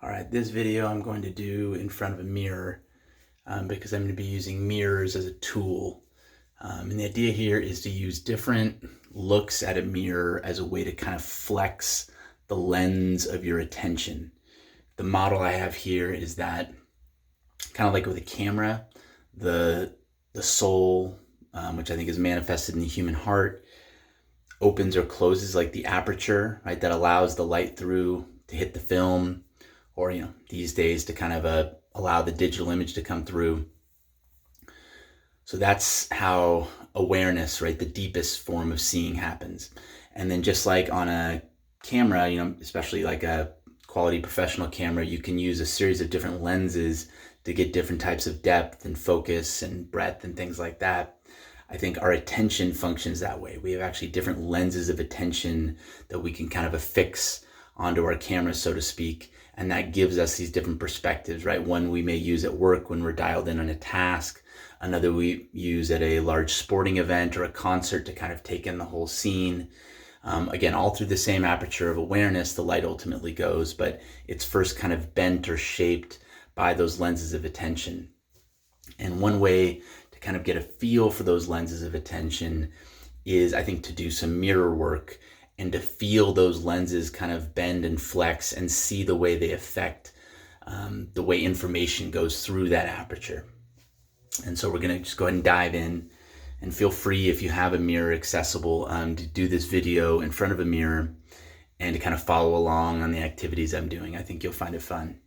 All right, this video I'm going to do in front of a mirror because I'm going to be using mirrors as a tool. And the idea here is to use different looks at a mirror as a way to kind of flex the lens of your attention. The model I have here is that kind of like with a camera, the soul, which I think is manifested in the human heart, opens or closes like the aperture, right? That allows the light through to hit the film, or these days to kind of allow the digital image to come through. So that's how awareness, right, the deepest form of seeing happens. And then just like on a camera, especially like a quality professional camera, you can use a series of different lenses to get different types of depth and focus and breadth and things like that. I think our attention functions that way. We have actually different lenses of attention that we can kind of affix onto our camera, so to speak. And that gives us these different perspectives, right? One we may use at work when we're dialed in on a task. Another we use at a large sporting event or a concert to kind of take in the whole scene. Again, all through the same aperture of awareness, the light ultimately goes, but it's first kind of bent or shaped by those lenses of attention. And one way to kind of get a feel for those lenses of attention is, I think, to do some mirror work and to feel those lenses kind of bend and flex and see the way they affect the way information goes through that aperture. And so we're going to just go ahead and dive in, and feel free, if you have a mirror accessible, to do this video in front of a mirror and to kind of follow along on the activities I'm doing. I think you'll find it fun.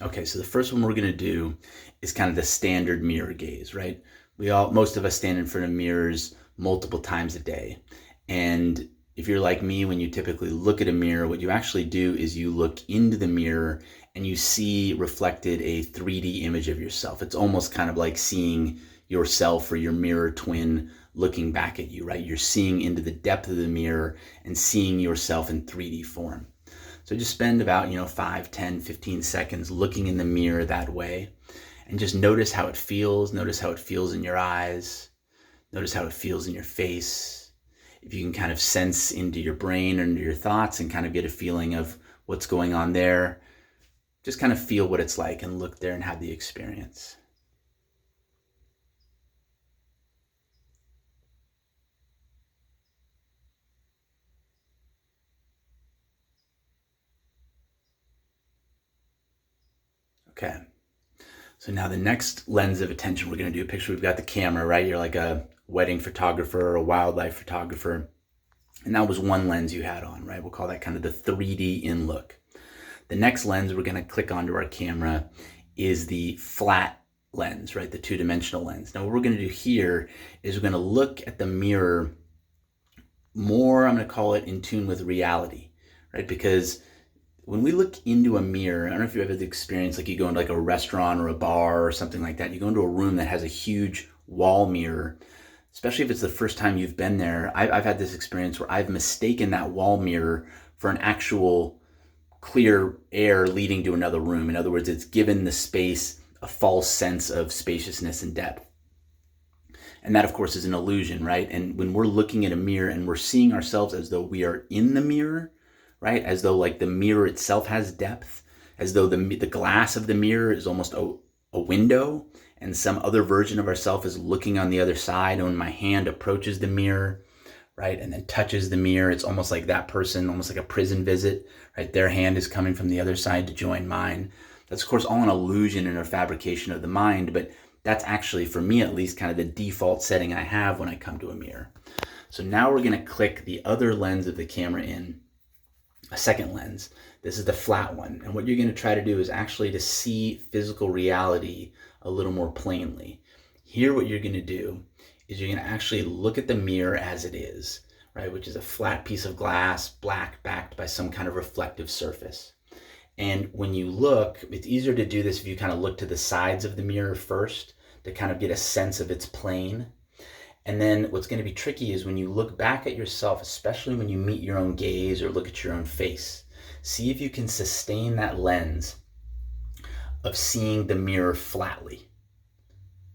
Okay, so the first one we're going to do is kind of the standard mirror gaze, right? Most of us stand in front of mirrors multiple times a day. And if you're like me, when you typically look at a mirror, what you actually do is you look into the mirror and you see reflected a 3D image of yourself. It's almost kind of like seeing yourself or your mirror twin looking back at you, right? You're seeing into the depth of the mirror and seeing yourself in 3D form. So just spend about 5, 10, 15 seconds looking in the mirror that way, and just notice how it feels. Notice how it feels in your eyes. Notice how it feels in your face. If you can kind of sense into your brain or into your thoughts and kind of get a feeling of what's going on there, just kind of feel what it's like and look there and have the experience. Okay. So now the next lens of attention we're going to do, picture we've got the camera, right? You're like a wedding photographer or a wildlife photographer. And that was one lens you had on, right? We'll call that kind of the 3D in look. The next lens we're going to click onto our camera is the flat lens, right? The two-dimensional lens. Now what we're going to do here is we're going to look at the mirror more, I'm going to call it in tune with reality, right? Because when we look into a mirror, I don't know if you've ever experienced, like you go into like a restaurant or a bar or something like that, you go into a room that has a huge wall mirror, especially if it's the first time you've been there. I've had this experience where I've mistaken that wall mirror for an actual clear air leading to another room. In other words, it's given the space a false sense of spaciousness and depth. And that, of course, is an illusion, right? And when we're looking at a mirror and we're seeing ourselves as though we are in the mirror, right? As though like the mirror itself has depth, as though the glass of the mirror is almost a window, and some other version of ourselves is looking on the other side. And when my hand approaches the mirror, right, and then touches the mirror, it's almost like that person, almost like a prison visit, right? Their hand is coming from the other side to join mine. That's, of course, all an illusion and a fabrication of the mind, but that's actually, for me at least, kind of the default setting I have when I come to a mirror. So now we're going to click the other lens of the camera in, a second lens. This is the flat one. And what you're going to try to do is actually to see physical reality a little more plainly. Here, what you're going to do is you're going to actually look at the mirror as it is, right? Which is a flat piece of glass, black, backed by some kind of reflective surface. And when you look, it's easier to do this if you kind of look to the sides of the mirror first to kind of get a sense of its plane. And then what's going to be tricky is when you look back at yourself, especially when you meet your own gaze or look at your own face, see if you can sustain that lens of seeing the mirror flatly,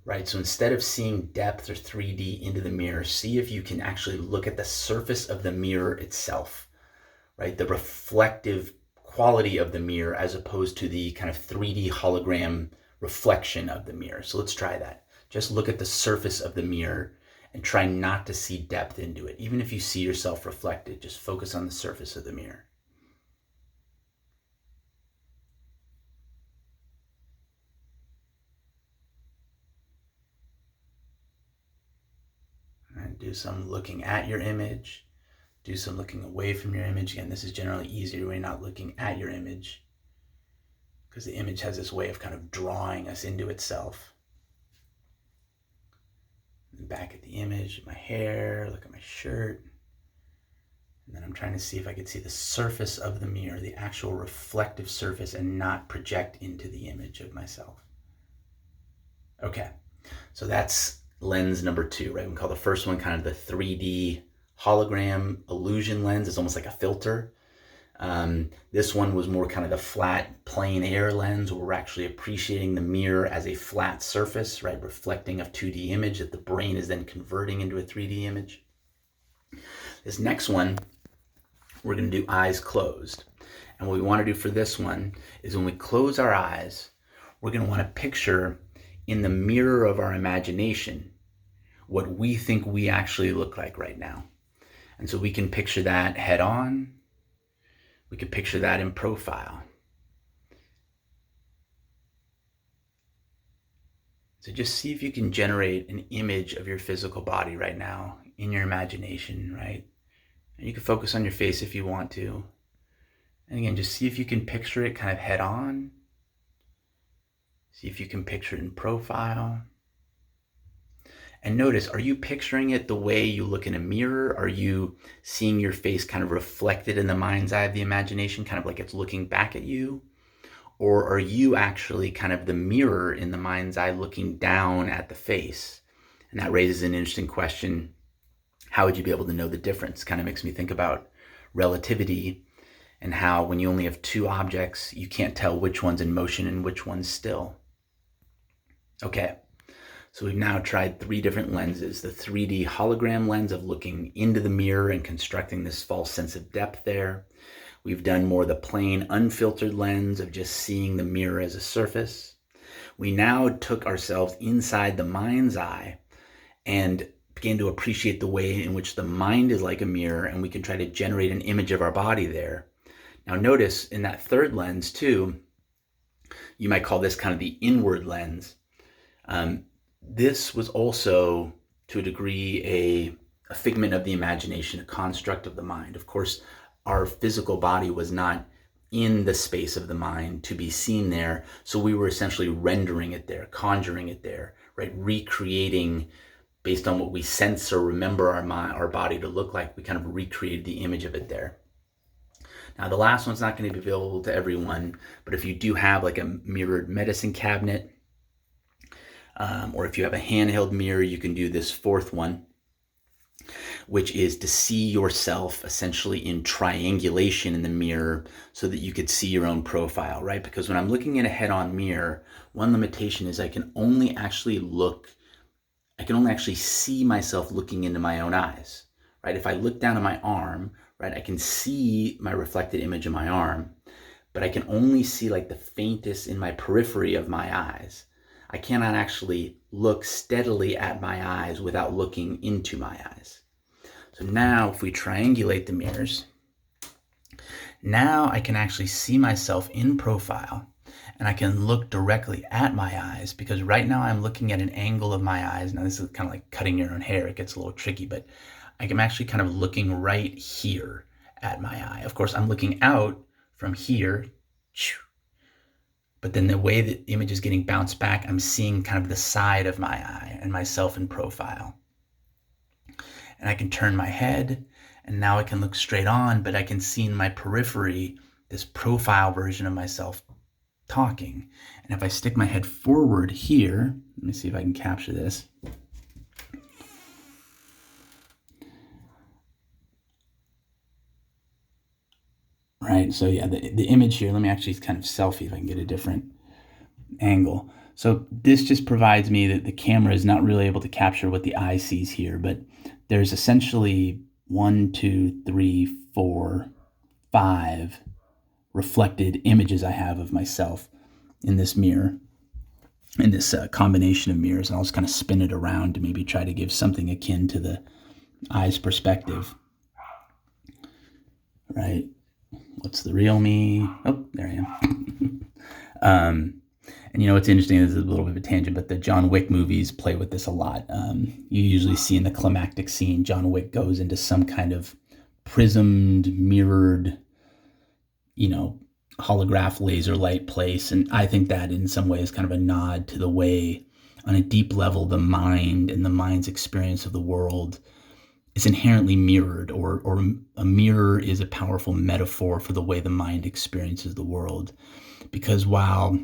right? So instead of seeing depth or 3D into the mirror, see if you can actually look at the surface of the mirror itself, right? The reflective quality of the mirror as opposed to the kind of 3D hologram reflection of the mirror. So let's try that. Just look at the surface of the mirror and try not to see depth into it. Even if you see yourself reflected, just focus on the surface of the mirror. And do some looking at your image. Do some looking away from your image. Again, this is generally easier when you're not looking at your image, because the image has this way of kind of drawing us into itself. And back at the image, my hair, look at my shirt. And then I'm trying to see if I could see the surface of the mirror, the actual reflective surface, and not project into the image of myself. Okay, so that's lens number 2, right? We call the first one kind of the 3D hologram illusion lens. It's almost like a filter. This one was more kind of the flat, plain air lens, where we're actually appreciating the mirror as a flat surface, right? Reflecting a 2D image that the brain is then converting into a 3D image. This next one, we're going to do eyes closed. And what we want to do for this one is when we close our eyes, we're going to want to picture in the mirror of our imagination what we think we actually look like right now. And so we can picture that head on. We can picture that in profile. So just see if you can generate an image of your physical body right now in your imagination, right? And you can focus on your face if you want to. And again, just see if you can picture it kind of head on. See if you can picture it in profile. And notice, are you picturing it the way you look in a mirror? Are you seeing your face kind of reflected in the mind's eye of the imagination, kind of like it's looking back at you? Or are you actually kind of the mirror in the mind's eye looking down at the face? And that raises an interesting question. How would you be able to know the difference? Kind of makes me think about relativity and how when you only have 2 objects, you can't tell which one's in motion and which one's still. Okay. So we've now tried 3 different lenses. The 3D hologram lens of looking into the mirror and constructing this false sense of depth there. We've done more the plain unfiltered lens of just seeing the mirror as a surface. We now took ourselves inside the mind's eye and began to appreciate the way in which the mind is like a mirror, and we can try to generate an image of our body there. Now notice in that 3rd lens too, you might call this kind of the inward lens. This was also, to a degree, a figment of the imagination, a construct of the mind. Of course, our physical body was not in the space of the mind to be seen there, so we were essentially rendering it there, conjuring it there, right? Recreating based on what we sense or remember our body to look like. We kind of recreated the image of it there. Now, the last one's not going to be available to everyone, but if you do have like a mirrored medicine cabinet, or if you have a handheld mirror, you can do this 4th one, which is to see yourself essentially in triangulation in the mirror so that you could see your own profile, right? Because when I'm looking at a head-on mirror, one limitation is I can only actually see myself looking into my own eyes, right? If I look down at my arm, right, I can see my reflected image of my arm, but I can only see like the faintest in my periphery of my eyes. I cannot actually look steadily at my eyes without looking into my eyes. So now if we triangulate the mirrors, now I can actually see myself in profile, and I can look directly at my eyes, because right now I'm looking at an angle of my eyes. Now this is kind of like cutting your own hair. It gets a little tricky, but I'm actually kind of looking right here at my eye. Of course, I'm looking out from here, but then the way the image is getting bounced back, I'm seeing kind of the side of my eye and myself in profile. And I can turn my head, and now I can look straight on, but I can see in my periphery this profile version of myself talking. And if I stick my head forward here, let me see if I can capture this. Right, so yeah, the image here, let me actually kind of selfie if I can get a different angle. So this just provides me that the camera is not really able to capture what the eye sees here, but there's essentially 1, 2, 3, 4, 5 reflected images I have of myself in this mirror, in this combination of mirrors. And I'll just kind of spin it around to maybe try to give something akin to the eye's perspective. Right? What's the real me? Oh, there I am. And what's interesting, this is a little bit of a tangent, but the John Wick movies play with this a lot. You usually see in the climactic scene, John Wick goes into some kind of prismed, mirrored, holograph laser light place. And I think that in some ways kind of a nod to the way, on a deep level, the mind and the mind's experience of the world is inherently mirrored, or a mirror is a powerful metaphor for the way the mind experiences the world. Because while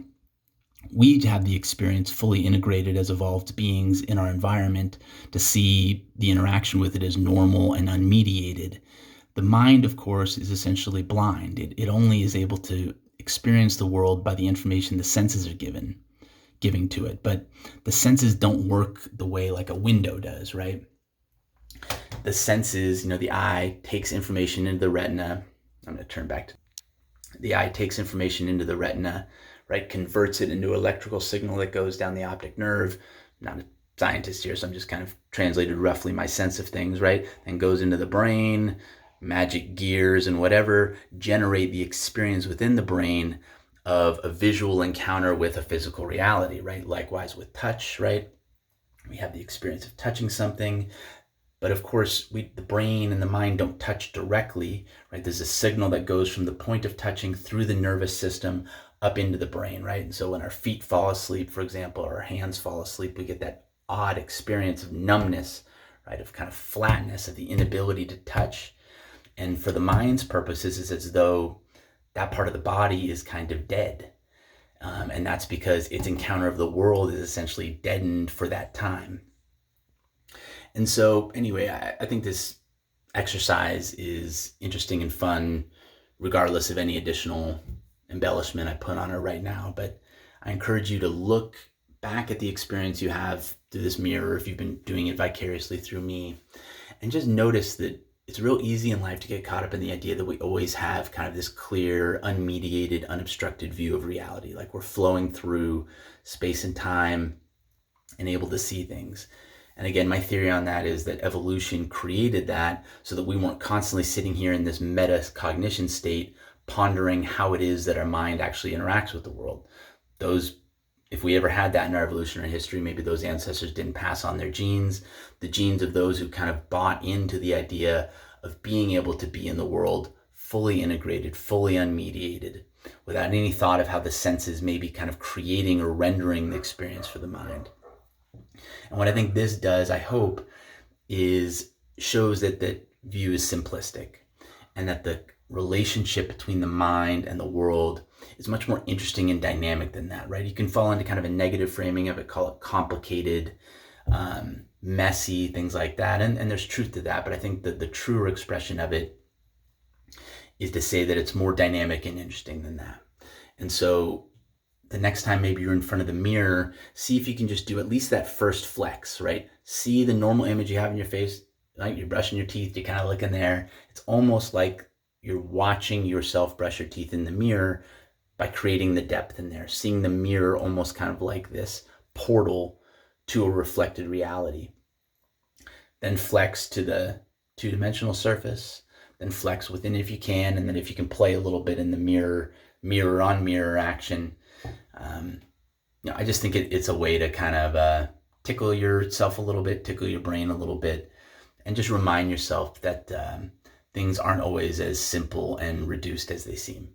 we have the experience fully integrated as evolved beings in our environment to see the interaction with it as normal and unmediated, the mind, of course, is essentially blind. It only is able to experience the world by the information the senses are giving to it. But the senses don't work the way like a window does, right? The senses, the eye takes information into the retina. I'm going to turn back to the eye takes information into the retina, right? Converts it into electrical signal that goes down the optic nerve. I'm not a scientist here, so I'm just kind of translated roughly my sense of things, right? And goes into the brain, magic gears and whatever generate the experience within the brain of a visual encounter with a physical reality, right? Likewise with touch, right? We have the experience of touching something. But of course, the brain and the mind don't touch directly, right? There's a signal that goes from the point of touching through the nervous system up into the brain, right? And so when our feet fall asleep, for example, or our hands fall asleep, we get that odd experience of numbness, right? Of kind of flatness, of the inability to touch. And for the mind's purposes, it's as though that part of the body is kind of dead. And that's because its encounter of the world is essentially deadened for that time. And so anyway, I think this exercise is interesting and fun, regardless of any additional embellishment I put on it right now. But I encourage you to look back at the experience you have through this mirror, if you've been doing it vicariously through me, and just notice that it's real easy in life to get caught up in the idea that we always have kind of this clear, unmediated, unobstructed view of reality, like we're flowing through space and time and able to see things. And again, my theory on that is that evolution created that so that we weren't constantly sitting here in this metacognition state, pondering how it is that our mind actually interacts with the world. If we ever had that in our evolutionary history, maybe those ancestors didn't pass on their genes, the genes of those who kind of bought into the idea of being able to be in the world fully integrated, fully unmediated, without any thought of how the senses may be kind of creating or rendering the experience for the mind. And what I think this does, I hope, is shows that the view is simplistic and that the relationship between the mind and the world is much more interesting and dynamic than that, right? You can fall into kind of a negative framing of it, call it complicated, messy, things like that. And there's truth to that, but I think that the truer expression of it is to say that it's more dynamic and interesting than that. And so the next time maybe you're in front of the mirror, see if you can just do at least that first flex, right? See the normal image you have in your face, like you're brushing your teeth, you're kind of looking there. It's almost like you're watching yourself brush your teeth in the mirror by creating the depth in there, seeing the mirror almost kind of like this portal to a reflected reality. Then flex to the two-dimensional surface, then flex within if you can, and then if you can play a little bit in the mirror on mirror action. I just think it's a way to kind of tickle yourself a little bit, tickle your brain a little bit, and just remind yourself that things aren't always as simple and reduced as they seem.